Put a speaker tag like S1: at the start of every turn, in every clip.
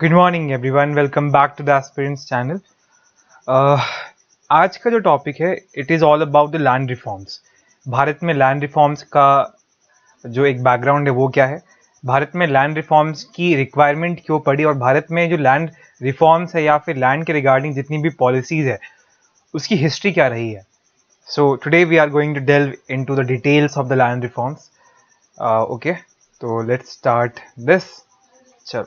S1: Good morning everyone, welcome back to the aspirants channel. आज का जो टॉपिक है it is all about the land reforms. Bharat में land reforms का जो एक बैकग्राउंड है वो क्या है, भारत में लैंड रिफॉर्म्स की रिक्वायरमेंट क्यों पड़ी, और भारत में जो लैंड रिफॉर्म्स है या फिर लैंड के रिगार्डिंग जितनी भी पॉलिसीज़ है उसकी हिस्ट्री क्या रही है। So today we are going to delve into the details of the land reforms. Okay, तो लेट्स स्टार्ट दिस। चलो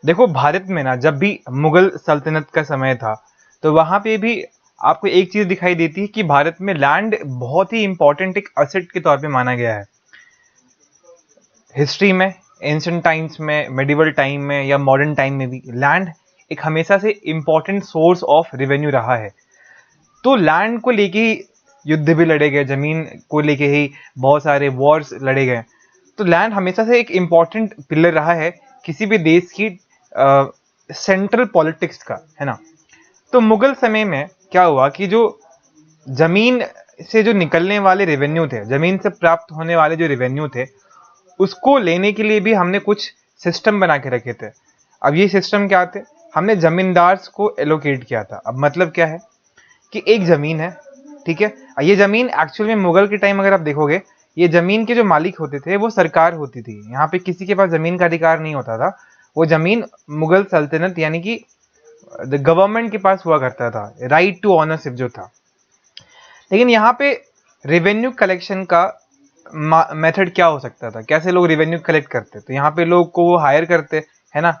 S1: देखो, भारत में ना जब भी मुगल सल्तनत का समय था तो वहां पे भी आपको एक चीज दिखाई देती है कि भारत में लैंड बहुत ही इंपॉर्टेंट एक असेट के तौर पे माना गया है। हिस्ट्री में, एंशिएंट टाइम्स में, मेडिवल टाइम में या मॉडर्न टाइम में भी लैंड एक हमेशा से इंपॉर्टेंट सोर्स ऑफ रेवेन्यू रहा है। तो लैंड को लेके ही युद्ध भी लड़े गए, जमीन को लेके ही बहुत सारे वॉर्स लड़े गए। तो लैंड हमेशा से एक इम्पॉर्टेंट पिलर रहा है किसी भी देश की सेंट्रल पॉलिटिक्स का, है ना। तो मुगल समय में क्या हुआ कि जो जमीन से जो निकलने वाले रेवेन्यू थे, जमीन से प्राप्त होने वाले जो रेवेन्यू थे, उसको लेने के लिए भी हमने कुछ सिस्टम बना के रखे थे। अब ये सिस्टम क्या थे, हमने जमींदार को एलोकेट किया था। अब मतलब क्या है कि एक जमीन है, ठीक है, ये जमीन एक्चुअल में मुगल के टाइम अगर आप देखोगे, ये जमीन के जो मालिक होते थे वो सरकार होती थी। यहाँ पे किसी के पास जमीन का अधिकार नहीं होता था। वो जमीन मुगल सल्तनत यानी कि द गवर्नमेंट के पास हुआ करता था, राइट टू ऑनरशिप जो था। लेकिन यहाँ पे रेवेन्यू कलेक्शन का मेथड क्या हो सकता था, कैसे लोग रेवेन्यू कलेक्ट करते, तो यहाँ पे लोग को वो हायर करते, है ना।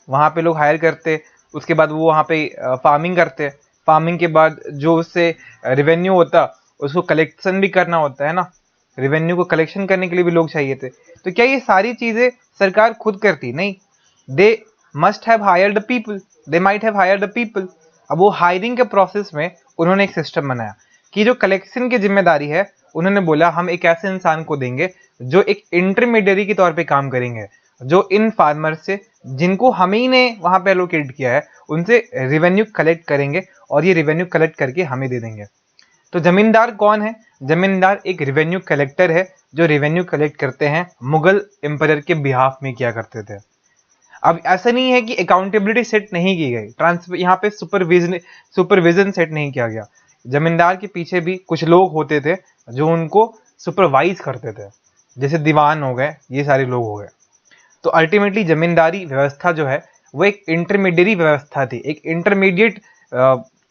S1: वहाँ पे लोग हायर करते, उसके बाद वो वहाँ पे फार्मिंग करते। फार्मिंग के बाद जो उससे रेवेन्यू होता उसको कलेक्शन भी करना होता है ना। रेवेन्यू को कलेक्शन करने के लिए भी लोग चाहिए थे। तो क्या ये सारी चीजें सरकार खुद करती? नहीं, they must have hired the people, they might have hired the people. अब वो हायरिंग के प्रोसेस में उन्होंने एक सिस्टम बनाया कि जो कलेक्शन की जिम्मेदारी है, उन्होंने बोला हम एक ऐसे इंसान को देंगे जो एक इंटरमीडियरी के तौर पे काम करेंगे, जो इन फार्मर से, जिनको हम ही ने वहां पे एलोकेट किया है, उनसे रेवेन्यू कलेक्ट करेंगे और ये रेवेन्यू कलेक्ट करके हमें दे देंगे। तो जमींदार कौन है? जमींदार एक रेवेन्यू कलेक्टर है जो रेवेन्यू कलेक्ट करते हैं, मुगल एम्पायर के बिहाफ में किया करते थे। अब ऐसा नहीं है कि अकाउंटेबिलिटी सेट नहीं की गई, ट्रांसफर यहाँ पे सुपरविजन सेट नहीं किया गया। जमींदार के पीछे भी कुछ लोग होते थे जो उनको सुपरवाइज करते थे, जैसे दीवान हो गए, ये सारे लोग हो गए। तो अल्टीमेटली जमींदारी व्यवस्था जो है वो एक इंटरमीडियरी व्यवस्था थी, एक इंटरमीडिएट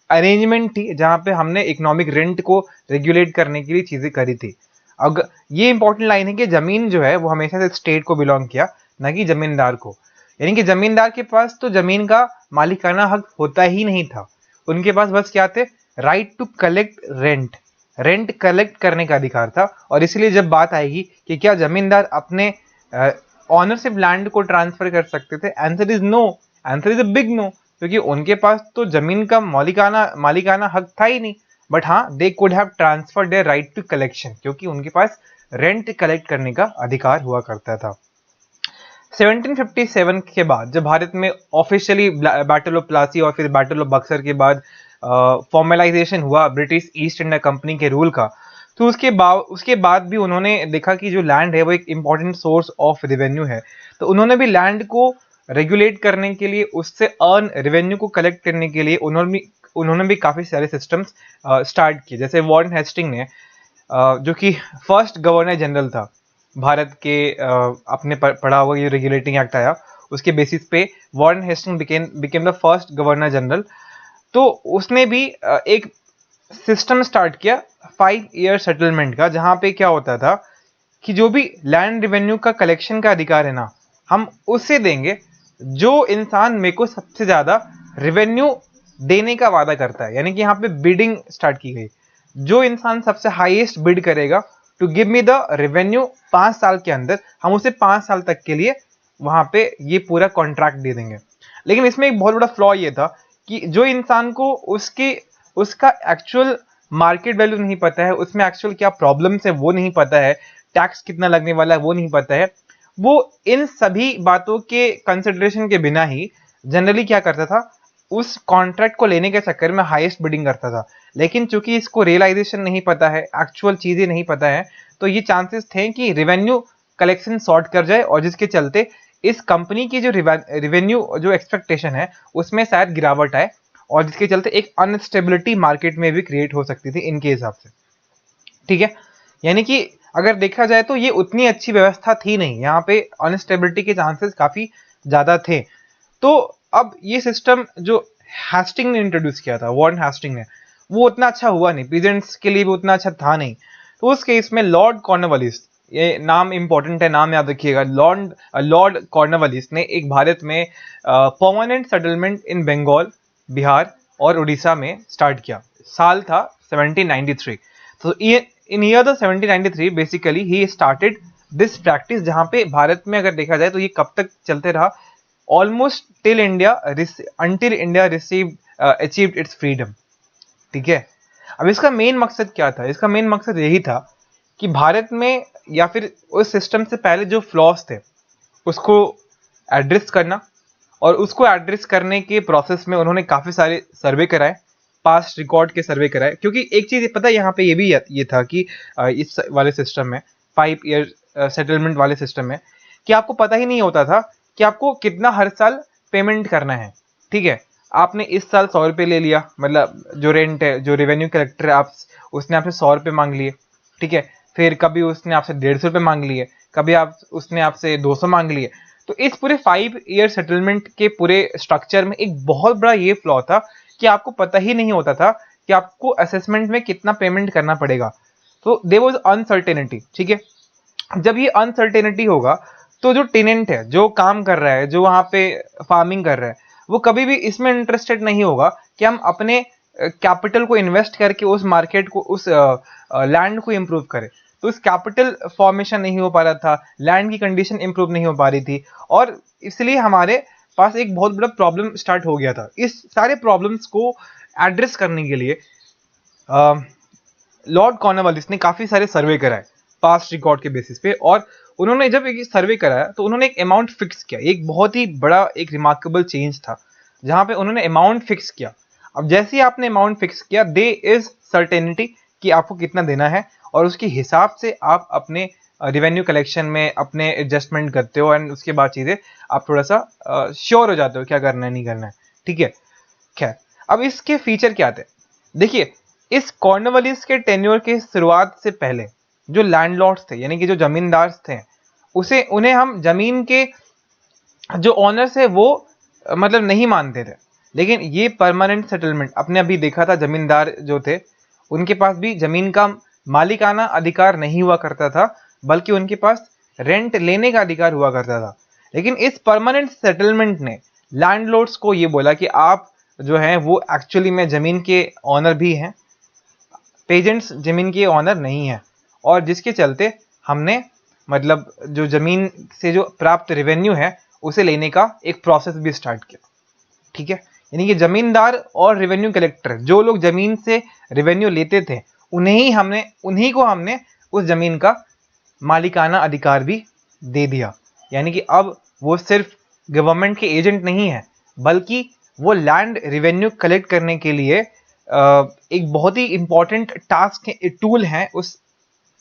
S1: अरेंजमेंट थी, जहां पे हमने इकोनॉमिक रेंट को रेगुलेट करने के लिए चीजें करी थी। अगर ये इंपॉर्टेंट लाइन है कि जमीन जो है वो हमेशा से स्टेट को बिलोंग किया, ना कि जमींदार को। यानी कि जमींदार के पास तो जमीन का मालिकाना हक होता ही नहीं था। उनके पास बस क्या थे? Right to collect rent, rent collect करने का अधिकार था। और इसलिए जब बात आएगी कि क्या जमींदार अपने ऑनरशिप लैंड को ट्रांसफर कर सकते थे, answer is no, answer is a big no, क्योंकि उनके पास तो जमीन का मालिकाना हक था ही नहीं। बट हाँ, they could have transfer their right to collection, क्योंकि उनके पास रेंट कलेक्ट करने का अधिकार हुआ करता था। 1757 के बाद जब भारत में ऑफिशियली बैटल ऑफ प्लासी और फिर बैटल ऑफ बक्सर के बाद फॉर्मलाइजेशन हुआ ब्रिटिश ईस्ट इंडिया कंपनी के रूल का, तो उसके बाद भी उन्होंने देखा कि जो लैंड है वो एक इंपॉर्टेंट सोर्स ऑफ रेवेन्यू है। तो उन्होंने भी लैंड को रेगुलेट करने के लिए, उससे अर्न रेवेन्यू को कलेक्ट करने के लिए उन्होंने भी काफी सारे सिस्टम्स स्टार्ट किए। जैसे वॉरेन हेस्टिंग ने, जो कि फर्स्ट गवर्नर जनरल था भारत के, अपने पढ़ा हुआ ये रेगुलेटिंग एक्ट आया, उसके बेसिस पे Warren Hasting became the first governor general. तो उसने भी एक सिस्टम स्टार्ट किया 5 ईयर सेटलमेंट का, जहां पे क्या होता था कि जो भी लैंड रेवेन्यू का कलेक्शन का अधिकार है ना, हम उससे देंगे जो इंसान मेरे को सबसे ज्यादा रेवेन्यू देने का वादा करता है। यानी कि यहाँ पे बिडिंग स्टार्ट की गई, जो इंसान सबसे हाईएस्ट बिड करेगा to give me the revenue 5 साल के अंदर, हम उसे 5 साल तक के लिए वहां पे ये पूरा कॉन्ट्रैक्ट दे देंगे। लेकिन इसमें एक बहुत बड़ा फ्लॉ ये था कि जो इंसान को उसका एक्चुअल मार्केट वैल्यू नहीं पता है, उसमें एक्चुअल क्या प्रॉब्लम्स है वो नहीं पता है, टैक्स कितना लगने वाला है वो नहीं पता है, वो इन सभी बातों के कंसिडरेशन के बिना ही जनरली क्या करता था, उस कॉन्ट्रैक्ट को लेने के चक्कर में हाईएस्ट बिडिंग करता था। लेकिन चूंकि इसको रियलाइजेशन नहीं पता है, एक्चुअल चीजें नहीं पता है, तो ये चांसेस थे कि रेवेन्यू कलेक्शन शॉर्ट कर जाए, और जिसके चलते इस कंपनी की जो रिवेन्यू जो एक्सपेक्टेशन है उसमें शायद गिरावट आए, और जिसके चलते एक अनस्टेबिलिटी मार्केट में भी क्रिएट हो सकती थी इनके हिसाब से। ठीक है, यानी कि अगर देखा जाए तो ये उतनी अच्छी व्यवस्था थी नहीं, यहाँ पे अनस्टेबिलिटी के चांसेस काफी ज्यादा थे। तो अब ये सिस्टम जो हेस्टिंग ने इंट्रोड्यूस किया था, वॉरेन हेस्टिंग ने, वो उतना अच्छा हुआ नहीं, पीजेंट्स के लिए भी उतना अच्छा था नहीं। तो उस केस में लॉर्ड कॉर्नवालिस, ये नाम इंपॉर्टेंट है, नाम याद रखिएगा, लॉर्ड कॉर्नवालिस ने एक भारत में permanent settlement in Bengal, Bihar और उड़ीसा में स्टार्ट किया। साल था 1793। तो in year the 1793 basically he started this practice, जहां पे भारत में अगर देखा जाए तो ये कब तक चलते रहा, almost till India, until India received achieved it's freedom. ठीक है, अब इसका मेन मकसद क्या था? इसका मेन मकसद यही था कि भारत में या फिर उस सिस्टम से पहले जो फ्लॉज थे उसको एड्रेस करना, और उसको एड्रेस करने के प्रोसेस में उन्होंने काफी सारे सर्वे कराए, पास्ट रिकॉर्ड के सर्वे कराए। क्योंकि एक चीज पता है यहाँ पे ये भी ये था कि इस वाले सिस्टम में, 5 ईयर सेटलमेंट वाले सिस्टम में, कि आपको पता ही नहीं होता था कि आपको कितना हर साल पेमेंट करना है। ठीक है, आपने इस साल 100 रुपये ले लिया, मतलब जो रेंट है, जो रेवेन्यू कलेक्टर है, आप उसने आपसे 100 रुपये मांग लिए। ठीक है, फिर कभी उसने आपसे 150 रुपये मांग लिए, कभी उसने आपसे 200 मांग लिए। तो इस पूरे 5 ईयर सेटलमेंट के पूरे स्ट्रक्चर में एक बहुत बड़ा ये फ्लॉ था कि आपको पता ही नहीं होता था कि आपको असेसमेंट में कितना पेमेंट करना पड़ेगा। तो देयर वाज अनसर्टेनिटी। ठीक है, जब ये अनसर्टेनिटी होगा तो जो टेनेंट है, जो काम कर रहा है, जो वहां पे फार्मिंग कर रहा है, वो कभी भी इसमें इंटरेस्टेड नहीं होगा कि हम अपने कैपिटल को इन्वेस्ट करके उस मार्केट को, उस लैंड को इंप्रूव करें। तो इस कैपिटल फॉर्मेशन नहीं हो पा रहा था, लैंड की कंडीशन इंप्रूव नहीं हो पा रही थी, और इसलिए हमारे पास एक बहुत बड़ा प्रॉब्लम स्टार्ट हो गया था। इस सारे प्रॉब्लम्स को एड्रेस करने के लिए लॉर्ड कॉर्नवालिस ने काफी सारे सर्वे कराए पास्ट रिकॉर्ड के बेसिस पे, और उन्होंने जब एक सर्वे कराया तो उन्होंने एक अमाउंट फिक्स किया। एक बहुत ही बड़ा एक रिमार्केबल चेंज था जहां पे उन्होंने अमाउंट फिक्स किया। अब जैसे ही आपने अमाउंट फिक्स किया, दे इज सर्टेनिटी कि आपको कितना देना है, और उसके हिसाब से आप अपने रिवेन्यू कलेक्शन में अपने एडजस्टमेंट करते हो, एंड उसके बाद चीजें आप थोड़ा सा श्योर हो जाते हो क्या करना है नहीं करना है। ठीक है, खैर, अब इसके फीचर क्या थे? देखिए, इस कॉर्नवालिस के टेन्योर के शुरुआत से पहले जो लैंडलॉर्ड्स थे, यानी कि जो जमींदार थे, उसे उन्हें हम जमीन के जो ऑनर्स है वो मतलब नहीं मानते थे। लेकिन ये परमानेंट सेटलमेंट, आपने अभी देखा था, जमींदार जो थे उनके पास भी जमीन का मालिकाना अधिकार नहीं हुआ करता था, बल्कि उनके पास रेंट लेने का अधिकार हुआ करता था। लेकिन इस परमानेंट सेटलमेंट ने लैंडलॉर्ड्स को ये बोला कि आप जो हैं वो एक्चुअली में जमीन के ऑनर भी हैं, पेजेंट्स जमीन के ऑनर नहीं है। और जिसके चलते हमने मतलब जो जमीन से जो प्राप्त रेवेन्यू है उसे लेने का एक प्रोसेस भी स्टार्ट किया। ठीक है, यानी कि जमींदार और रेवेन्यू कलेक्टर, जो लोग जमीन से रेवेन्यू लेते थे, उन्हीं को हमने उस जमीन का मालिकाना अधिकार भी दे दिया। यानी कि अब वो सिर्फ गवर्नमेंट के एजेंट नहीं है, बल्कि वो लैंड रेवेन्यू कलेक्ट करने के लिए एक बहुत ही इंपॉर्टेंट टास्क है, टूल है उस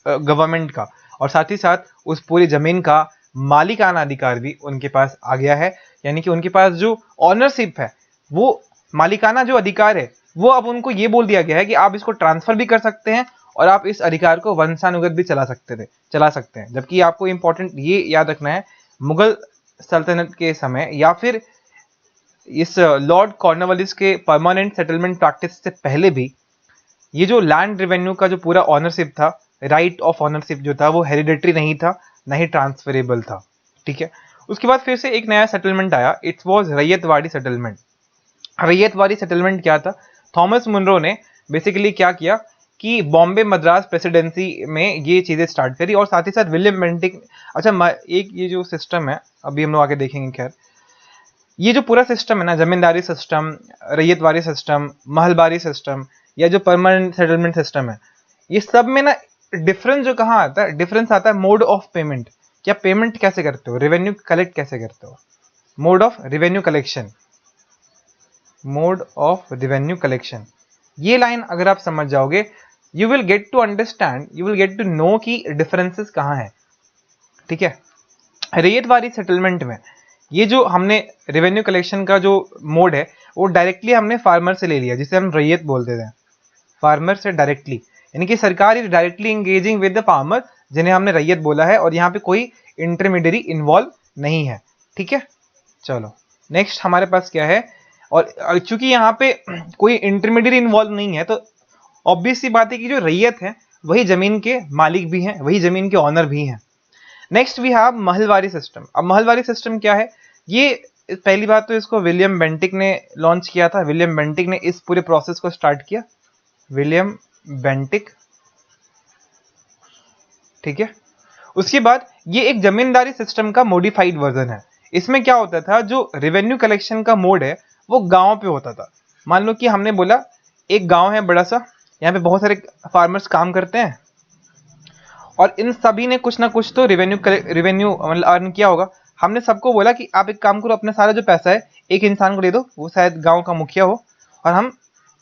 S1: गवर्नमेंट का, और साथ ही साथ उस पूरी जमीन का मालिकाना अधिकार भी उनके पास आ गया है। यानी कि उनके पास जो ऑनरशिप है, वो मालिकाना जो अधिकार है, वो अब उनको ये बोल दिया गया है कि आप इसको ट्रांसफर भी कर सकते हैं, और आप इस अधिकार को वंशानुगत भी चला सकते हैं। जबकि आपको इंपॉर्टेंट ये याद रखना है, मुगल सल्तनत के समय या फिर इस लॉर्ड कॉर्नवालिस के परमानेंट सेटलमेंट प्रैक्टिस से पहले भी ये जो लैंड रेवेन्यू का जो पूरा ऑनरशिप था, राइट ऑफ ऑनरशिप जो था, वो हेरिडेटरी नहीं था, ना ही ट्रांसफरेबल था। ठीक है, उसके बाद फिर से एक नया सेटलमेंट आया, it's was ryotwari settlement. Ryotwari settlement क्या था? थॉमस मुनरो ने बेसिकली क्या किया कि बॉम्बे मद्रास प्रेसिडेंसी में ये चीजें स्टार्ट करी, और साथ ही साथ विलियम बेंटिक। अच्छा, एक ये जो सिस्टम है, अभी हम लोग आगे देखेंगे, खैर ये जो पूरा सिस्टम है ना, जमींदारी सिस्टम, रैयतवाड़ी सिस्टम, महलबारी सिस्टम, या जो परमानेंट सेटलमेंट सिस्टम है, ये सब में ना डिफरेंस जो कहाँ आता है? डिफरेंस आता है मोड ऑफ पेमेंट। क्या पेमेंट कैसे करते हो, रेवेन्यू कलेक्ट कैसे करते हो? Mode of revenue collection, mode of revenue collection, ये लाइन अगर आप समझ जाओगे, you will get to understand, you will get to know कि डिफरेंसेस कहाँ है। ठीक है, रैयतवारी सेटलमेंट में ये जो हमने रेवेन्यू कलेक्शन का जो मोड है वो डायरेक्टली हमने फार्मर से ले लिया, जिसे हम रैयत बोलते थे, फार्मर से डायरेक्टली, यानी कि सरकार is directly engaging with the farmer, जिन्हें हमने रैयत बोला है, और यहाँ पे कोई इंटरमीडियरी इन्वॉल्व नहीं है। ठीक है, चलो नेक्स्ट हमारे पास क्या है, और चूंकि यहाँ पे कोई इंटरमीडियरी इन्वॉल्व नहीं है तो ऑब्वियस सी बात है कि जो रैयत है वही जमीन के मालिक भी हैं, वही जमीन के ऑनर भी हैं। Next we have Mahalwari system. अब महलवारी सिस्टम क्या है, ये पहली बात तो इसको विलियम बेंटिक ने लॉन्च किया था, विलियम बेंटिक ने इस पूरे प्रोसेस को स्टार्ट किया, विलियम बेंटिक। ठीक है, उसके बाद ये एक जमींदारी सिस्टम का मॉडिफाइड वर्जन है। इसमें क्या होता था, जो रेवेन्यू कलेक्शन का मोड है वो गांव पे होता था। मान लो कि हमने बोला एक गांव है बड़ा सा, यहाँ पे बहुत सारे फार्मर्स काम करते हैं और इन सभी ने कुछ ना कुछ तो रेवेन्यू मतलब अर्न किया होगा। हमने सबको बोला कि आप एक काम करो, अपना सारा जो पैसा है एक इंसान को दे दो, वो शायद गांव का मुखिया हो, और हम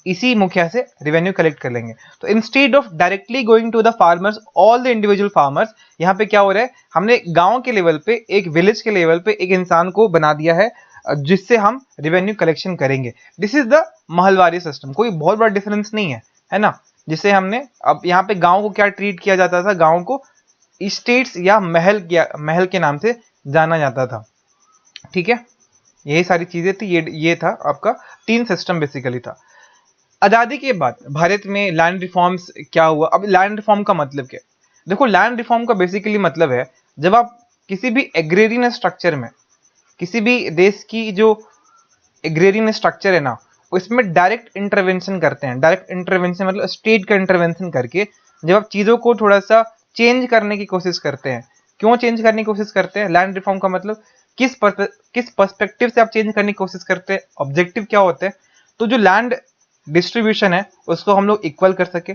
S1: इसी मुखिया से रेवेन्यू कलेक्ट कर लेंगे। तो instead of directly going to the farmers, all the individual farmers, यहाँ पे क्या हो रहा है, हमने गांव के लेवल पे, एक विलेज के लेवल पे एक इंसान को बना दिया है जिससे हम रेवेन्यू कलेक्शन करेंगे। This is the Mahalwari system. कोई बहुत बड़ा डिफरेंस नहीं है ना, जिसे हमने अब यहाँ पे गांव को क्या ट्रीट किया जाता था, गांव को स्टेट्स या महल के नाम से जाना जाता था। ठीक है, यही सारी चीजें थी, ये था आपका 3 सिस्टम बेसिकली था। आजादी के बाद भारत में लैंड रिफॉर्म्स क्या हुआ। अब लैंड रिफॉर्म का मतलब क्या है, देखो लैंड रिफॉर्म का बेसिकली मतलब है जब आप किसी भी एग्रेरियन स्ट्रक्चर में, किसी भी देश की जो एग्रेरियन स्ट्रक्चर है ना, उसमें डायरेक्ट इंटरवेंशन करते हैं। डायरेक्ट इंटरवेंशन मतलब स्टेट का इंटरवेंशन करके जब आप चीज़ों को थोड़ा सा चेंज करने की कोशिश करते हैं। क्यों चेंज करने की कोशिश करते हैं, लैंड रिफॉर्म का मतलब किस पर्सपेक्टिव से आप चेंज करने की कोशिश करते हैं, ऑब्जेक्टिव क्या होते हैं। तो जो लैंड डिस्ट्रीब्यूशन है उसको हम लोग इक्वल कर सके,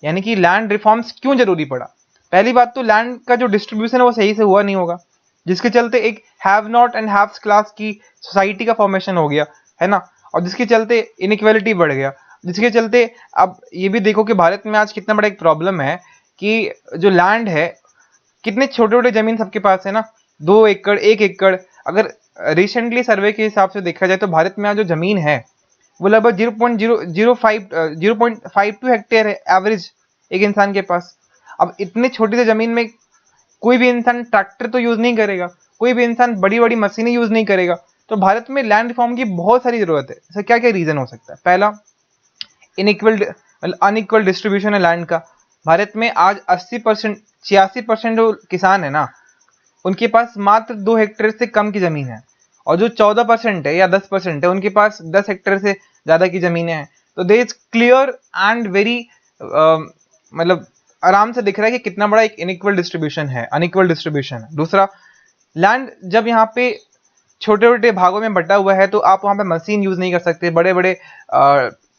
S1: यानी कि लैंड रिफॉर्म्स क्यों जरूरी पड़ा। पहली बात तो लैंड का जो डिस्ट्रीब्यूशन है वो सही से हुआ नहीं होगा, जिसके चलते एक have not and haves class की सोसाइटी का फॉर्मेशन हो गया, है ना, और जिसके चलते इनइक्वालिटी बढ़ गया, जिसके चलते अब ये भी देखो कि भारत में आज कितना बड़ा एक प्रॉब्लम है कि जो लैंड है, कितने छोटे छोटे जमीन सबके पास है ना, 2 एकड़ 1 एकड़। अगर रिसेंटली सर्वे के हिसाब से देखा जाए तो भारत में आज जो जमीन है वो लगभग 0.52 हेक्टेयर है एवरेज एक इंसान के पास। अब इतने छोटी सी जमीन में कोई भी इंसान ट्रैक्टर तो यूज नहीं करेगा, कोई भी इंसान बड़ी बड़ी मशीनें यूज नहीं करेगा। तो भारत में लैंड रिफॉर्म की बहुत सारी जरूरत है। इसका क्या क्या रीजन हो सकता है, पहला इनइक्वल अनइक्वल डिस्ट्रीब्यूशन है लैंड का। भारत में आज 80% 86% जो किसान है ना, उनके पास मात्र 2 हेक्टेयर से कम की जमीन है, और जो 14% है या 10% है उनके पास 10 हेक्टेयर से ज्यादा की जमीनें हैं। तो दे इज क्लियर एंड वेरी मतलब आराम से दिख रहा है कि कितना बड़ा एक इनइक्वल डिस्ट्रीब्यूशन है, अनइक्वल डिस्ट्रीब्यूशन है। दूसरा, लैंड जब यहाँ पे छोटे छोटे भागों में बटा हुआ है तो आप वहाँ पे मशीन यूज नहीं कर सकते, बड़े बड़े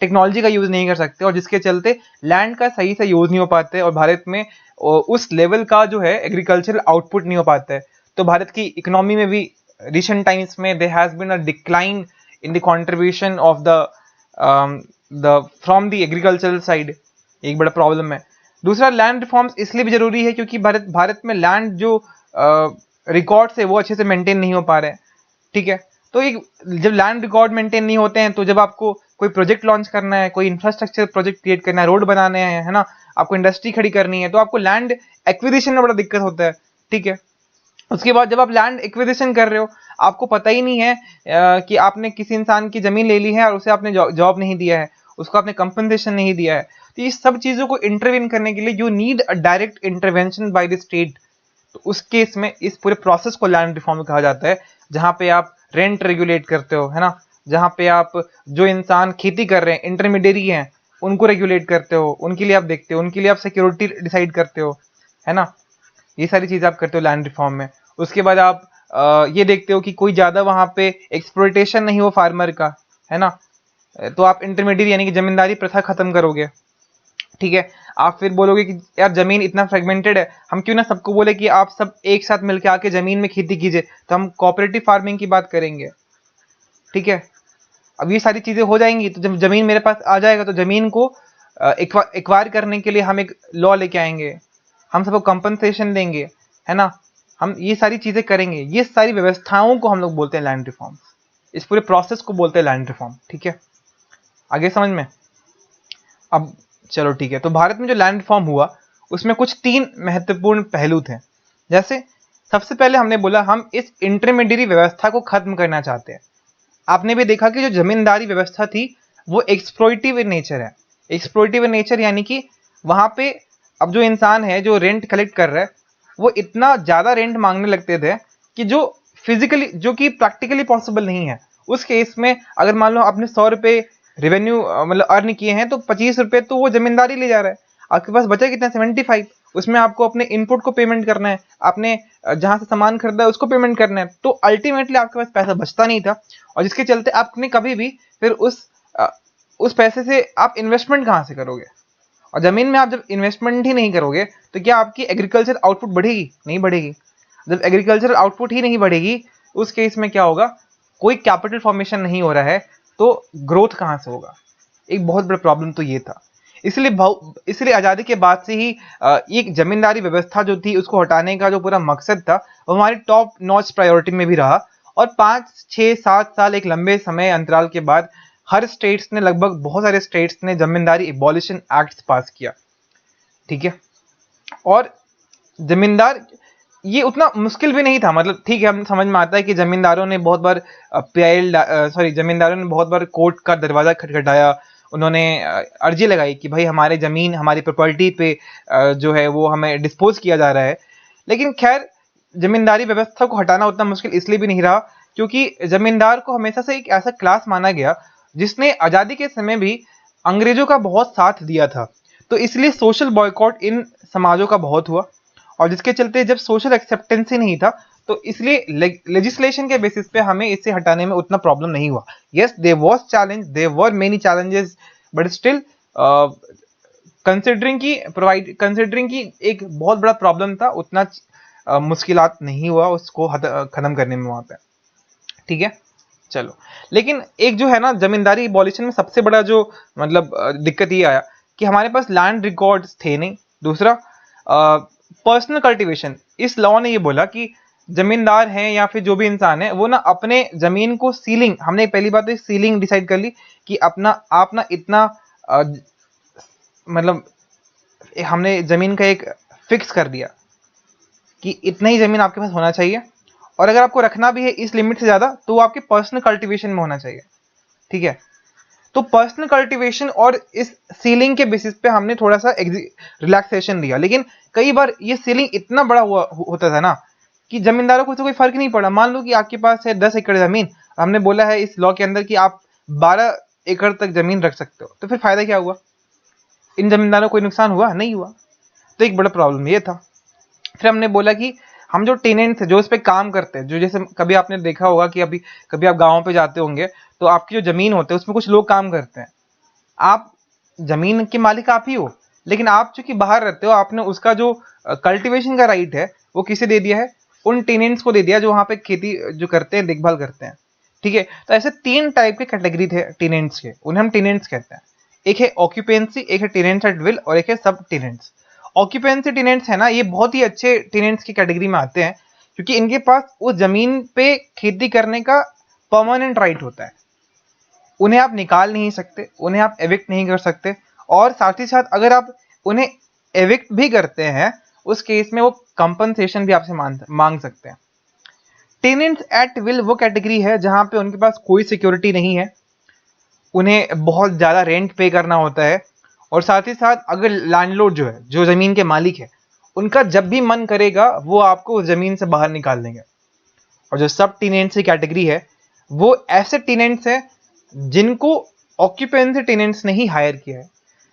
S1: टेक्नोलॉजी का यूज नहीं कर सकते, और जिसके चलते लैंड का सही से यूज नहीं हो पाते, और भारत में उस लेवल का जो है एग्रीकल्चरल आउटपुट नहीं हो पाता है। तो भारत की इकोनॉमी में भी रिसेंट टाइम्स में there has been a decline in the contribution of the from the agricultural side, एक बड़ा प्रॉब्लम है। दूसरा, लैंड रिफॉर्म्स इसलिए भी जरूरी है क्योंकि भारत में लैंड जो रिकॉर्ड्स है वो अच्छे से मेंटेन नहीं हो पा रहे हैं। ठीक है, तो एक जब लैंड रिकॉर्ड मेंटेन नहीं होते हैं तो जब आपको कोई प्रोजेक्ट लॉन्च करना है, कोई इंफ्रास्ट्रक्चर प्रोजेक्ट क्रिएट करना है, रोड बनाने हैं, है ना, आपको इंडस्ट्री खड़ी करनी है, तो आपको लैंड एक्विजिशन में बड़ा दिक्कत होता है। ठीक है, उसके बाद जब आप लैंड एक्विजिशन कर रहे हो, आपको पता ही नहीं है कि आपने किसी इंसान की जमीन ले ली है और उसे आपने जॉब नहीं दिया है, उसको आपने कंपनसेशन नहीं दिया है। तो ये सब चीजों को इंटरवीन करने के लिए you need a direct intervention by the state. तो उस केस में इस पूरे प्रोसेस को लैंड रिफॉर्म कहा जाता है, जहां पे आप रेंट रेगुलेट करते हो, है ना, जहां पे आप जो इंसान खेती कर रहे हैं इंटरमीडियरी हैं उनको रेगुलेट करते हो, उनके लिए आप देखते हो, उनके लिए आप सिक्योरिटी डिसाइड करते हो, है ना, ये सारी चीजें आप करते हो लैंड रिफॉर्म में। उसके बाद आप ये देखते हो कि कोई ज्यादा वहां पे एक्सप्लॉइटेशन नहीं हो फार्मर का, है ना, तो आप इंटरमीडियरी यानी कि जमींदारी प्रथा खत्म करोगे। ठीक है, आप फिर बोलोगे कि यार जमीन इतना फ्रेगमेंटेड है, हम क्यों ना सबको बोले कि आप सब एक साथ मिलकर आके जमीन में खेती कीजिए, तो हम कोऑपरेटिव फार्मिंग की बात करेंगे। ठीक है, अब ये सारी चीजें हो जाएंगी तो जब जमीन मेरे पास आ जाएगा तो जमीन को एक्वायर करने के लिए हम एक लॉ लेके आएंगे, हम सबको कंपनसेशन देंगे, है ना, हम ये सारी चीजें करेंगे, ये सारी व्यवस्थाओं को हम लोग बोलते हैं लैंड रिफॉर्म। इस पूरे प्रोसेस को बोलते हैं लैंड रिफॉर्म। ठीक है, आगे समझ में? अब चलो ठीक है, तो भारत में जो लैंड रिफॉर्म हुआ उसमें कुछ 3 महत्वपूर्ण पहलू थे। जैसे सबसे पहले हमने बोला हम इस इंटरमीडिएट व्यवस्था को खत्म करना चाहते हैं। आपने भी देखा कि जो जमींदारी व्यवस्था थी वो एक्सप्लॉइटिव इन नेचर है। एक्सप्लॉइटिव इन नेचर यानी कि वहां पे अब जो इंसान है जो रेंट कलेक्ट कर रहा है वो इतना ज्यादा रेंट मांगने लगते थे कि जो फिजिकली, जो कि प्रैक्टिकली पॉसिबल नहीं है। उस केस में अगर मान लो आपने 100 रुपए रेवेन्यू मतलब अर्न किए हैं तो 25 रुपए तो वो जमींदारी ले जा रहा है, आपके पास बचा कितना? 75। उसमें आपको अपने इनपुट को पेमेंट करना है, आपने जहां से सामान खरीदा है उसको पेमेंट करना है, तो अल्टीमेटली आपके पास पैसा बचता नहीं था। और जिसके चलते आपने कभी भी फिर उस पैसे से आप इन्वेस्टमेंट कहाँ से करोगे? और जमीन में आप जब इन्वेस्टमेंट ही नहीं करोगे तो क्या आपकी एग्रीकल्चर आउटपुट बढ़ेगी? नहीं बढ़ेगी। जब एग्रीकल्चर आउटपुट ही नहीं बढ़ेगी उस केस में क्या होगा? कोई कैपिटल फॉर्मेशन नहीं हो रहा है तो ग्रोथ कहाँ से होगा? एक बहुत बड़ा प्रॉब्लम तो ये था। इसलिए आजादी के बाद से ही एक जमींदारी व्यवस्था जो थी उसको हटाने का जो पूरा मकसद था वो हमारी टॉप नॉच प्रायोरिटी में भी रहा। और 5, 6, 7 साल एक लंबे समय अंतराल के बाद हर स्टेट्स ने, लगभग बहुत सारे स्टेट्स ने जमींदारी एबॉलिशन एक्ट्स पास किया। ठीक है, और जमींदार ये उतना मुश्किल भी नहीं था। मतलब ठीक है, हम समझ में आता है कि जमींदारों ने बहुत बार जमींदारों ने बहुत बार कोर्ट का दरवाजा खटखटाया। उन्होंने अर्जी लगाई कि भाई हमारे जमीन, हमारी प्रॉपर्टी पे जो है वो हमें डिस्पोज किया जा रहा है। लेकिन खैर, जमींदारी व्यवस्था को हटाना उतना मुश्किल इसलिए भी नहीं रहा क्योंकि जमींदार को हमेशा से एक ऐसा क्लास माना गया जिसने आजादी के समय भी अंग्रेजों का बहुत साथ दिया था। तो इसलिए सोशल बॉयकॉट इन समाजों का बहुत हुआ। और जिसके चलते जब सोशल एक्सेप्टेंस ही नहीं था तो इसलिए लेजिस्लेशन के बेसिस पे हमें इसे हटाने में उतना प्रॉब्लम नहीं हुआ। Yes, there was challenge, there were many challenges, but still considering की एक बहुत बड़ा प्रॉब्लम था, उतना मुश्किलात नहीं हुआ उसको खत्म करने में वहां पे। ठीक है, चलो। लेकिन एक जो है ना जमींदारी एबॉलिशन में सबसे बड़ा जो मतलब दिक्कत ये आया कि हमारे पास लैंड रिकॉर्ड्स थे नहीं। दूसरा, पर्सनल कल्टीवेशन। इस लॉ ने ये बोला कि जमींदार हैं या फिर जो भी इंसान है वो ना अपने जमीन को सीलिंग, हमने पहली बात तो सीलिंग डिसाइड कर ली कि अपना आप ना इतना मतलब हमने जमीन का एक फिक्स कर दिया कि इतना ही जमीन आपके पास होना चाहिए, और अगर आपको रखना भी है इस लिमिट से ज्यादा तो वो आपके पर्सनल कल्टीवेशन में होना चाहिए। ठीक है, तो पर्सनल कल्टीवेशन और इस सीलिंग के बेसिस पे हमने थोड़ा सा रिलैक्सेशन दिया। लेकिन कई बार ये सीलिंग इतना बड़ा होता था ना कि जमींदारों को तो कोई फर्क नहीं पड़ा। मान लो कि आपके पास है 10 एकड़ जमीन, हमने बोला है इस लॉ के अंदर कि आप 12 एकड़ तक जमीन रख सकते हो, तो फिर फायदा क्या हुआ? इन जमींदारों को कोई नुकसान हुआ? नहीं हुआ। तो एक बड़ा प्रॉब्लम ये था। फिर हमने बोला कि हम जो टेनेंट्स हैं, जो इस पे काम करते हैं, जो जैसे कभी आपने देखा होगा कि अभी कभी आप गाँव पे जाते होंगे तो आपकी जो जमीन होते हैं उसमें कुछ लोग काम करते हैं। आप जमीन के मालिक आप ही हो, लेकिन आप चूंकि बाहर रहते हो आपने उसका जो कल्टीवेशन का राइट है वो किसे दे दिया है? उन टेनेंट्स को दे दिया जो वहां पे खेती जो करते हैं, देखभाल करते हैं। ठीक है, तो ऐसे 3 टाइप के कैटेगरी थे टेनेंट्स के, उन्हें हम टेनेंट्स कहते हैं। एक है ऑक्यूपेंसी, एक है टेनेंट्स एट विल, और एक है सब टेनेंट्स। ऑक्यूपेंसी टेनेंट्स है ना, ये बहुत ही अच्छे टेनेंट्स की कैटेगरी में आते हैं क्योंकि इनके पास उस जमीन पे खेती करने का परमानेंट राइट होता है। उन्हें आप निकाल नहीं सकते, उन्हें आप एविक्ट नहीं कर सकते, और साथ ही साथ अगर आप उन्हें एविक्ट भी करते हैं उस केस में वो कंपनसेशन भी आपसे मांग सकते हैं। टेनेंट्स एट विल वो कैटेगरी है जहां पे उनके पास कोई सिक्योरिटी नहीं है, उन्हें बहुत ज़्यादा रेंट पे करना होता है, और साथ ही साथ अगर लैंडलॉर्ड जो है, जो ज़मीन के मालिक है, उनका जब भी मन करेगा वो आपको उस ज़मीन से बाहर निकाल देंगे। और जो सब टेनेंट्स की कैटेगरी है वो ऐसे टेनेंट्स हैं जिनको ऑक्यूपेंसी टेनेंट्स ने ही हायर किया है।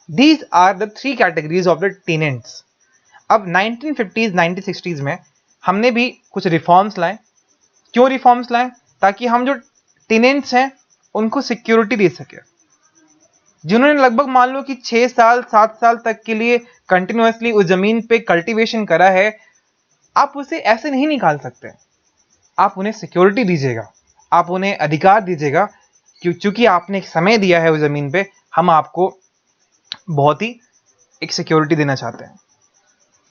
S1: These are the 3 categories of the tenants. अब 1950s 1960s में हमने भी कुछ रिफॉर्म्स लाए। क्यों रिफॉर्म्स लाए? ताकि हम जो टेनेंट्स हैं उनको सिक्योरिटी दे सके। जिन्होंने लगभग मान लो कि 6 साल 7 साल तक के लिए कंटिन्यूअसली उस जमीन पे कल्टीवेशन करा है, आप उसे ऐसे नहीं निकाल सकते। आप उन्हें सिक्योरिटी दीजिएगा, आप उन्हें अधिकार दीजिएगा, क्योंकि आपने एक समय दिया है उस जमीन पे, हम आपको बहुत ही एक सिक्योरिटी देना चाहते हैं।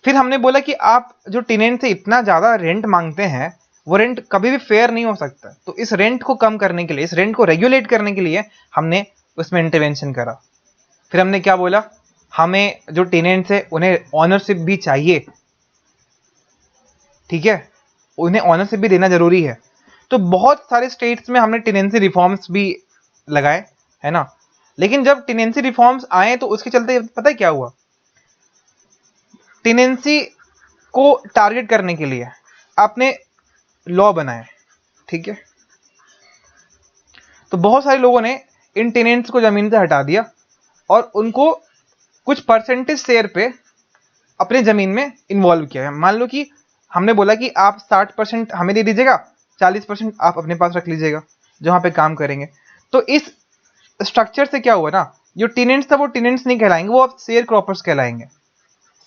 S1: फिर हमने बोला कि आप जो टेनेंट से इतना ज़्यादा रेंट मांगते हैं वो रेंट कभी भी फेयर नहीं हो सकता, तो इस रेंट को कम करने के लिए, इस रेंट को रेगुलेट करने के लिए हमने उसमें इंटरवेंशन करा। फिर हमने क्या बोला, हमें जो टेनेंट्स है उन्हें ऑनरशिप भी चाहिए, ठीक है, उन्हें ऑनरशिप भी देना जरूरी है। तो बहुत सारे स्टेट्स में हमने टेनेंसी रिफॉर्म्स भी लगाए, है ना। लेकिन जब टेनेंसी रिफॉर्म्स आए तो उसके चलते पता है क्या हुआ, टेनेंसी को टारगेट करने के लिए आपने लॉ बनाए, ठीक है। तो बहुत सारे लोगों ने इन टेनेंट्स को जमीन से हटा दिया और उनको कुछ परसेंटेज शेयर पे अपने जमीन में इन्वॉल्व किया है। मान लो कि हमने बोला कि आप 60% हमें दे दीजिएगा, 40% आप अपने पास रख लीजिएगा जहां पे काम करेंगे। तो इस स्ट्रक्चर से क्या हुआ ना, जो टेनेंट्स था वो टेनेंट्स नहीं कहलाएंगे, वो अब शेयर क्रॉपर्स कहलाएंगे,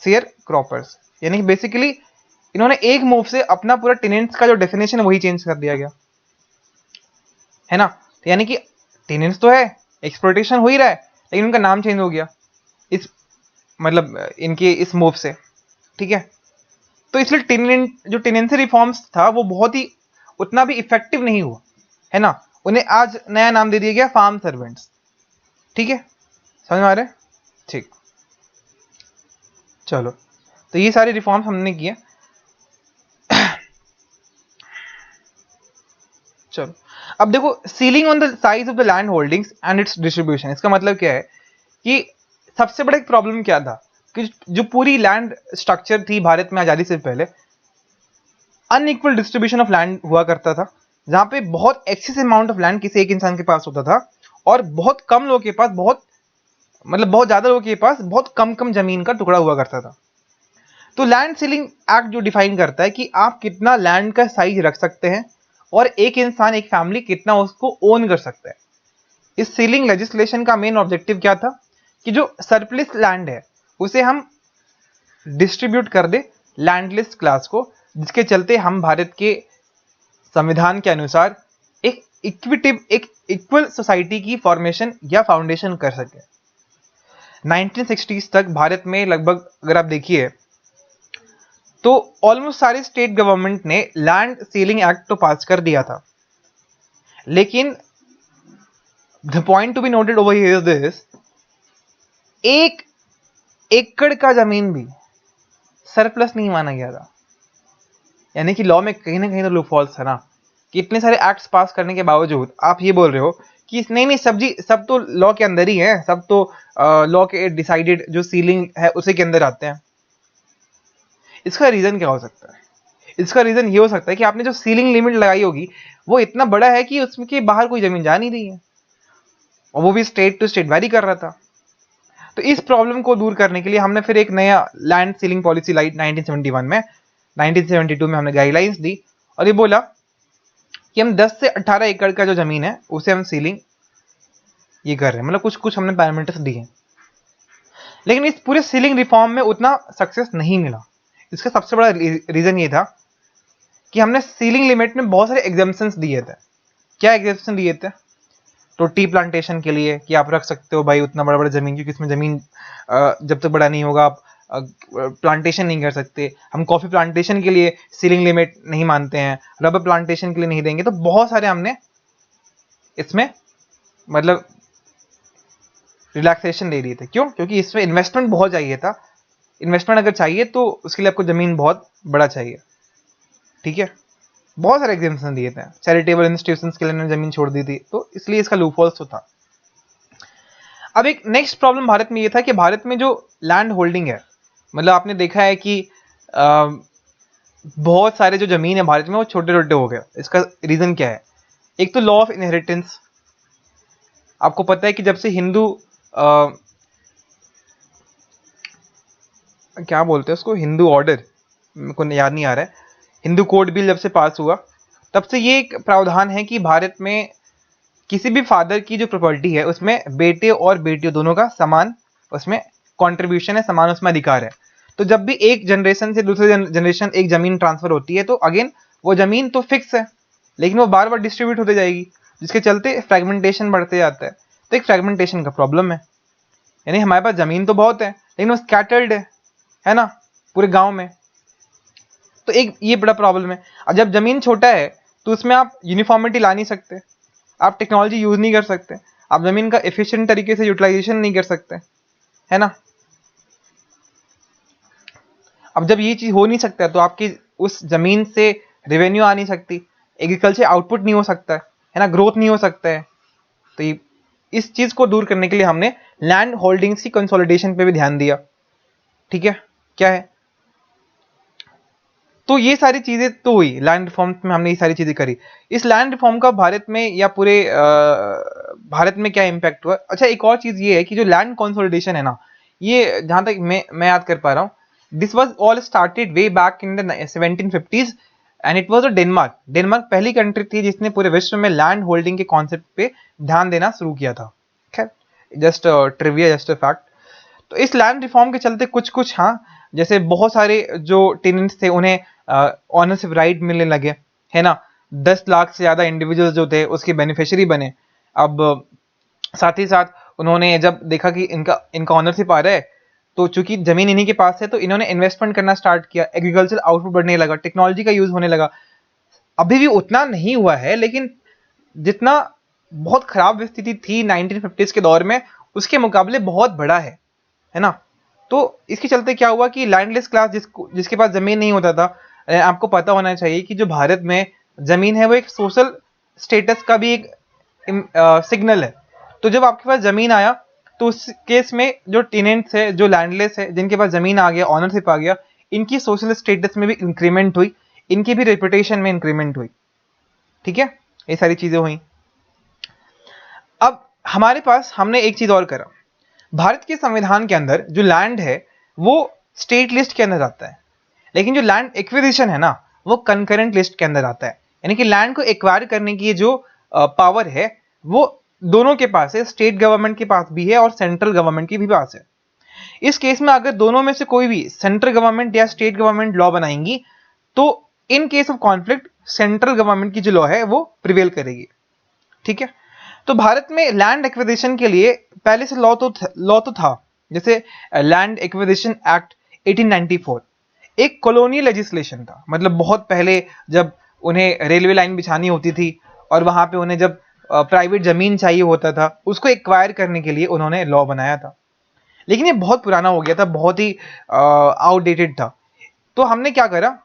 S1: शेयर क्रॉपर्स। यानी कि बेसिकली इन्होंने एक मूव से अपना पूरा टेनेंट्स का जो डेफिनेशन है वही चेंज कर दिया गया, है ना। तो यानी कि टेनेंट्स तो है, एक्सप्लॉयटेशन हो ही रहा है, लेकिन उनका नाम चेंज हो गया इस मतलब इनके इस मूव से, ठीक है। तो इसलिए टेनेंट जो टेनेंसी रिफॉर्म्स था वो बहुत ही उतना भी इफेक्टिव नहीं हुआ, है ना। उन्हें आज नया नाम दे दिया गया फार्म सर्वेंट्स, ठीक है, समझ में आ रहा है, ठीक। चलो, तो ये सारे रिफॉर्म्स हमने किए। चलो, अब देखो, ceiling on the size of the land holdings and it's distribution. इसका मतलब क्या है कि सबसे बड़ा प्रॉब्लम क्या था कि जो पूरी लैंड स्ट्रक्चर थी भारत में आजादी से पहले, अनइक्वल डिस्ट्रीब्यूशन ऑफ लैंड हुआ करता था, जहां पे बहुत एक्सेस अमाउंट ऑफ लैंड किसी एक इंसान के पास होता था और बहुत कम लोगों के पास, बहुत ज्यादा लोगों के पास बहुत कम कम जमीन का टुकड़ा हुआ करता था। तो लैंड सीलिंग एक्ट जो डिफाइन करता है कि आप कितना लैंड का साइज रख सकते हैं और एक इंसान, एक फैमिली कितना उसको ओन कर सकता है। इस सीलिंग लेजिस्लेशन का मेन ऑब्जेक्टिव क्या था कि जो सरप्लस लैंड है उसे हम डिस्ट्रीब्यूट कर दे लैंडलेस क्लास को, जिसके चलते हम भारत के संविधान के अनुसार एक इक्वल सोसाइटी की फॉर्मेशन या फाउंडेशन कर सके। 1960s तक भारत में लगभग अगर आप देखिए तो ऑलमोस्ट सारे स्टेट गवर्नमेंट ने लैंड सीलिंग एक्ट तो पास कर दिया था, लेकिन the point to be noted over here is this, 1 एकड़ का जमीन भी सरप्लस नहीं माना गया था। यानी कि लॉ में कहीं ना कहीं तो लूपहोल्स है ना, कि इतने सारे एक्ट्स पास करने के बावजूद आप ये बोल रहे हो कि नहीं सब तो लॉ के अंदर ही है, सब तो लॉ के डिसाइडेड जो सीलिंग है उसी के अंदर आते हैं। इसका रीजन क्या हो सकता है? इसका रीजन ये हो सकता है कि आपने जो सीलिंग लिमिट लगाई होगी वो इतना बड़ा है कि उसमें के बाहर कोई जमीन जा नहीं रही है, और वो भी स्टेट टू स्टेट वैरी कर रहा था। तो इस प्रॉब्लम को दूर करने के लिए हमने फिर एक नया लैंड सीलिंग पॉलिसी लाई 1971 में। 1972 में हमने गाइडलाइंस दी और ये बोला कि हम 10 से 18 एकड़ का जो जमीन है उसे हम सीलिंग ये कर रहे हैं, मतलब कुछ कुछ हमने पैरामीटर्स दिए। लेकिन इस पूरे सीलिंग रिफॉर्म में उतना सक्सेस नहीं मिला। इसका सबसे बड़ा रीजन ये था कि हमने सीलिंग लिमिट में बहुत सारे एग्जाम्पशंस दिए थे। क्या एग्जाम्पशन दिए थे? तो टी प्लांटेशन के लिए कि आप रख सकते हो भाई उतना बड़ा बड़ा जमीन, क्योंकि इसमें जमीन जब तक बड़ा नहीं होगा आप प्लांटेशन नहीं कर सकते। हम कॉफी प्लांटेशन के लिए सीलिंग लिमिट नहीं मानते हैं, रबर प्लांटेशन के लिए नहीं देंगे। तो बहुत सारे हमने इसमें मतलब रिलैक्सेशन दे दिए थे। क्यों? क्योंकि इसमें इन्वेस्टमेंट बहुत चाहिए था। इन्वेस्टमेंट अगर चाहिए तो उसके लिए आपको जमीन बहुत बड़ा चाहिए, ठीक है। बहुत सारे एग्जाम्पशन दिए थे। चैरिटेबल इंस्टीट्यूशंस के लिए जमीन छोड़ दी थी, तो इसलिए इसका लूपहोल्स तो था। अब एक नेक्स्ट प्रॉब्लम भारत में ये था कि भारत में जो लैंड होल्डिंग है, मतलब आपने देखा है कि बहुत सारे जो जमीन है भारत में वो छोटे छोटे हो गए। इसका रीजन क्या है? एक तो लॉ ऑफ इनहेरिटेंस। आपको पता है कि जब से हिंदू क्या बोलते हैं उसको, हिंदू ऑर्डर, मेरे को याद नहीं आ रहा है, हिंदू कोड बिल जब से पास हुआ तब से ये एक प्रावधान है कि भारत में किसी भी फादर की जो प्रॉपर्टी है उसमें बेटे और बेटियों दोनों का समान उसमें कंट्रीब्यूशन है, समान उसमें अधिकार है। तो जब भी एक जनरेशन से दूसरे जनरेशन एक जमीन ट्रांसफर होती है तो अगेन वो जमीन तो फिक्स है, लेकिन वो बार बार डिस्ट्रीब्यूट होती जाएगी, जिसके चलते फ्रेगमेंटेशन बढ़ते जाता है। तो एक फ्रेगमेंटेशन का प्रॉब्लम है। यानी हमारे पास जमीन तो बहुत है लेकिन वो स्कैटर्ड है ना। पूरे गांव में। तो एक ये बड़ा प्रॉब्लम है। और जब जमीन छोटा है तो उसमें आप यूनिफॉर्मिटी ला नहीं सकते, आप टेक्नोलॉजी यूज नहीं कर सकते, आप जमीन का एफिशिएंट तरीके से यूटिलाइजेशन नहीं कर सकते, है ना। अब जब ये चीज हो नहीं सकता तो आपकी उस जमीन से रेवेन्यू आ नहीं सकती, एग्रीकल्चर आउटपुट नहीं हो सकता है ना, ग्रोथ नहीं हो सकता है। तो इस चीज को दूर करने के लिए हमने लैंड होल्डिंग्स की कंसोलिडेशन पे भी ध्यान दिया। ठीक है, क्या है, तो ये सारी चीजें तो हुई लैंड रिफॉर्म में, हमने ये सारी चीजें करी। इस लैंड रिफॉर्म का भारत में या पूरे भारत में क्या इम्पैक्ट हुआ। अच्छा, एक और चीज ये है कि जो लैंड कंसोलिडेशन है ना, ये जहां तक मैं याद कर पा रहा हूँ, this was all started way back in the 1750s and it was Denmark. Denmark पहली कंट्री थी जिसने पूरे विश्व में लैंड होल्डिंग के कॉन्सेप्ट पे ध्यान देना शुरू किया था। खैर, just trivia, just a fact. तो इस लैंड रिफॉर्म के चलते कुछ कुछ, हाँ, जैसे बहुत सारे जो टेनेंट्स थे उन्हें ऑनरशिप राइट मिलने लगे, है ना। 10 लाख से ज्यादा इंडिविजुअल्स जो थे उसके बेनिफिशियरी बने। अब साथ ही साथ उन्होंने जब देखा कि इनका इनका ऑनरशिप आ रहा है, तो चूंकि जमीन इन्हीं के पास है तो इन्होंने इन्वेस्टमेंट करना स्टार्ट किया, एग्रीकल्चर आउटपुट बढ़ने लगा, टेक्नोलॉजी का यूज होने लगा। अभी भी उतना नहीं हुआ है, लेकिन जितना बहुत खराब स्थिति थी 1950s के दौर में उसके मुकाबले बहुत बड़ा है ना। तो इसके चलते क्या हुआ कि लैंडलेस क्लास जिसके पास जमीन नहीं होता था, आपको पता होना चाहिए कि जो भारत में जमीन है वो एक सोशल स्टेटस का भी एक सिग्नल है। तो जब आपके पास जमीन आया तो उस केस में जो टेनेंट्स है, जो लैंडलेस है, जिनके पास जमीन आ गया, ऑनरशिप आ गया, इनकी सोशल स्टेटस में भी इंक्रीमेंट हुई, इनकी भी रेपुटेशन में इंक्रीमेंट हुई। ठीक है, ये सारी चीजें हुई। अब हमारे पास हमने एक चीज और करा, भारत के संविधान के अंदर जो लैंड है वो स्टेट लिस्ट के अंदर आता है, लेकिन जो लैंड एक्विजिशन है ना वो कंकरेंट लिस्ट के अंदर आता है। यानी कि लैंड को एक्वायर करने की जो पावर है वो दोनों के पास है, स्टेट गवर्नमेंट के पास भी है और सेंट्रल गवर्नमेंट के भी पास है। इस केस में अगर दोनों में से कोई भी, सेंट्रल गवर्नमेंट या स्टेट गवर्नमेंट लॉ बनाएंगी, तो in case of conflict central government की जो लॉ है वो प्रिवेल करेगी। ठीक है, तो भारत में लैंड एक्विजिशन के लिए पहले से लॉ तो था, जैसे लैंड एक्विजिशन एक्ट 1894 एक कॉलोनियल लेजिस्लेशन था। मतलब बहुत पहले जब उन्हें रेलवे लाइन बिछानी होती थी और वहां पे उन्हें जब प्राइवेट जमीन चाहिए होता था, उसको एक्वायर करने के लिए उन्होंने लॉ बनाया था। लेकिन ये बहुत पुराना हो गया था, बहुत ही आउटडेटेड था। तो हमने क्या करा,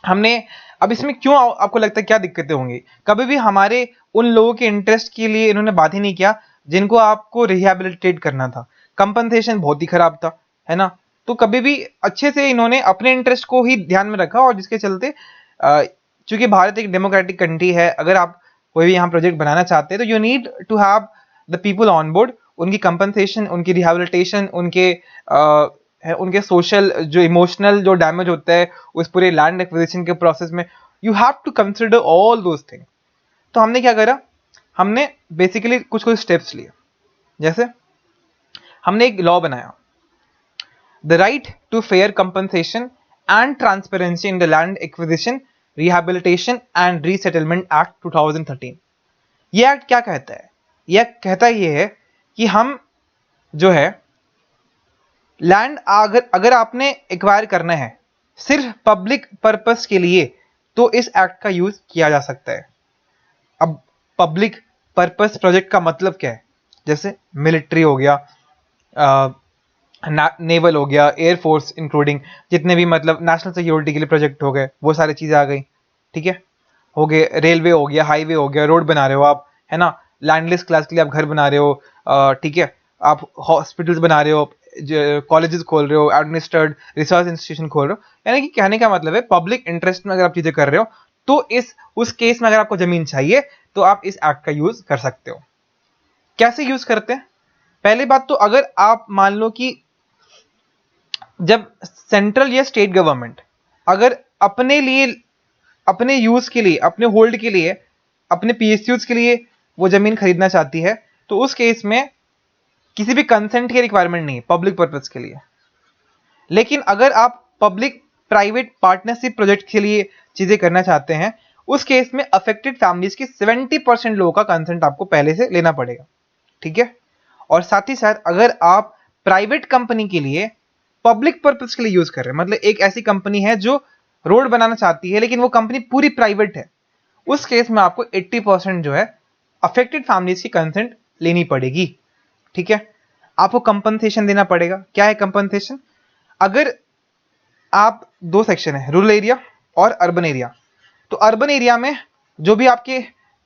S1: हमने, अब इसमें क्यों आपको लगता है क्या दिक्कतें होंगी, कभी भी हमारे उन लोगों के इंटरेस्ट के लिए इन्होंने बात ही नहीं किया जिनको आपको रिहेबिलिटेट करना था। कंपनसेशन बहुत ही खराब था, है ना। तो कभी भी अच्छे से इन्होंने अपने इंटरेस्ट को ही ध्यान में रखा, और जिसके चलते चूंकि भारत एक डेमोक्रेटिक कंट्री है, अगर आप कोई भी यहाँ प्रोजेक्ट बनाना चाहते हैं तो you need to have the people on board. उनकी कंपनसेशन, उनकी रिहेबिलिटेशन, उनके सोशल जो इमोशनल जो डैमेज होता है उस पूरे लैंड एक्विजिशन के प्रोसेस में, you have to consider all those thing. तो हमने क्या करा, हमने बेसिकली कुछ कुछ स्टेप्स लिए। जैसे हमने एक लॉ बनाया, the right to fair compensation and transparency in the land acquisition, rehabilitation and resettlement act 2013। यह एक्ट क्या कहता है, यह कहता यह है कि हम जो है लैंड अगर आपने एक्वायर करना है सिर्फ पब्लिक पर्पस के लिए, तो इस एक्ट का यूज किया जा सकता है। अब पब्लिक पर्पस प्रोजेक्ट का मतलब क्या है, जैसे मिलिट्री हो गया, नेवल हो गया, एयरफोर्स इंक्लूडिंग जितने भी मतलब नेशनल सिक्योरिटी के लिए प्रोजेक्ट हो गए, वो सारी चीजें आ गई। ठीक है, हो गए, रेलवे हो गया, हाईवे हो गया, रोड बना रहे हो आप, है ना, लैंडलेस क्लास के लिए आप घर बना रहे हो, ठीक है, आप हॉस्पिटल्स बना रहे हो, कॉलेजेस खोल रहे हो, एडमिनिस्ट्रेड रिसर्च इंस्टीट्यूशन खोल रहे हो। यानी कि कहने का मतलब है पब्लिक इंटरेस्ट में अगर आप चीजें कर रहे हो तो उस केस में अगर आपको जमीन चाहिए तो आप इस एक्ट का यूज कर सकते हो। कैसे यूज करते हैं, पहली बात तो अगर आप मान लो कि जब सेंट्रल या स्टेट गवर्नमेंट अगर अपने लिए, अपने यूज के लिए, अपने होल्ड के लिए, अपने पीएसयूज के लिए वो जमीन खरीदना चाहती है, तो उस केस में किसी भी कंसेंट की रिक्वायरमेंट नहीं है पब्लिक पर्पस के लिए। लेकिन अगर आप पब्लिक प्राइवेट पार्टनरशिप प्रोजेक्ट के लिए चीजें करना चाहते हैं, उस केस में अफेक्टेड फैमिलीज की 70% लोगों का कंसेंट आपको पहले से लेना पड़ेगा। ठीक है, और साथ ही साथ अगर आप प्राइवेट कंपनी के लिए पब्लिक पर्पस के लिए यूज कर रहे हैं, मतलब एक ऐसी कंपनी है जो रोड बनाना चाहती है लेकिन वो कंपनी पूरी प्राइवेट है, उस केस में आपको 80% जो है अफेक्टेड फैमिलीज की कंसेंट लेनी पड़ेगी। ठीक है, आपको कंपनसेशन देना पड़ेगा। क्या है कंपनसेशन? अगर आप, दो सेक्शन है, रूरल एरिया और अर्बन एरिया, तो अर्बन एरिया में जो भी आपके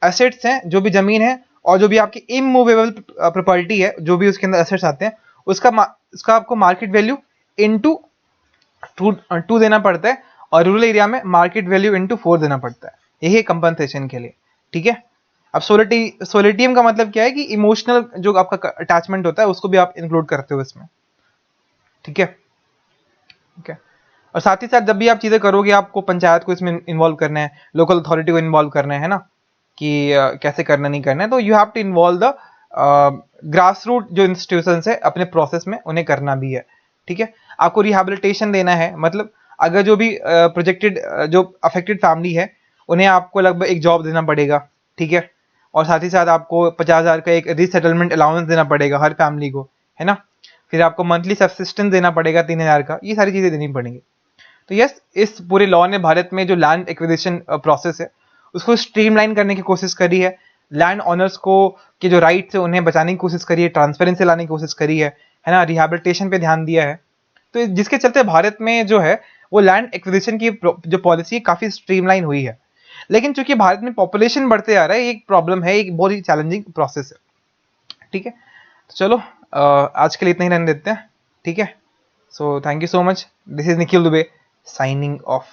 S1: एसेट्स हैं, जो भी जमीन है और जो भी आपकी इमूवेबल प्रॉपर्टी है, जो भी उसके अंदर एसेट्स आते हैं, उसका आपको मार्केट वैल्यू इनटू टू देना पड़ता है, और रूरल एरिया में मार्केट वैल्यू इनटू 4 देना पड़ता है। यही है कंपनसेशन के लिए। ठीक है, अब सोलिटियम का मतलब क्या है कि इमोशनल जो आपका अटैचमेंट होता है उसको भी आप इंक्लूड करते हो इसमें। ठीक है, ठीक है। और साथ ही साथ जब भी आप चीजें करोगे, आपको पंचायत को इसमें इन्वॉल्व करना है, लोकल अथॉरिटी को इन्वॉल्व करना है ना, कि कैसे करना नहीं करना है, तो you have to involve the grass root जो इंस्टीट्यूशंस है अपने प्रोसेस में, उन्हें करना भी है। ठीक है, आपको रिहेबिलिटेशन देना है, मतलब अगर जो भी प्रोजेक्टेड जो अफेक्टेड फैमिली है उन्हें आपको लगभग एक जॉब देना पड़ेगा। ठीक है, और साथ ही साथ आपको 50,000 का एक रीसेटलमेंट अलाउंस देना पड़ेगा हर फैमिली को, है ना। फिर आपको मंथली सब्सिस्टेंस देना पड़ेगा 3,000 का, ये सारी चीजें देनी पड़ेंगी। तो यस, इस पूरे लॉ ने भारत में जो लैंड एक्विजिशन प्रोसेस है उसको स्ट्रीमलाइन करने की कोशिश करी है, लैंड ऑनर्स को के जो राइट्स है उन्हें बचाने की कोशिश करी है, ट्रांसपेरेंसी लाने की कोशिश करी है ना, रिहैबिलिटेशन पे ध्यान दिया है। तो जिसके चलते भारत में जो है वो लैंड एक्विजिशन की जो पॉलिसी काफी स्ट्रीमलाइन हुई है। लेकिन चूंकि भारत में पॉपुलेशन बढ़ते आ रहा है, एक प्रॉब्लम है, एक बहुत ही चैलेंजिंग प्रोसेस है। ठीक है, तो चलो आज के लिए इतना ही रहने देते हैं। ठीक है, so thank you so much, this is Nikhil Dubey signing off.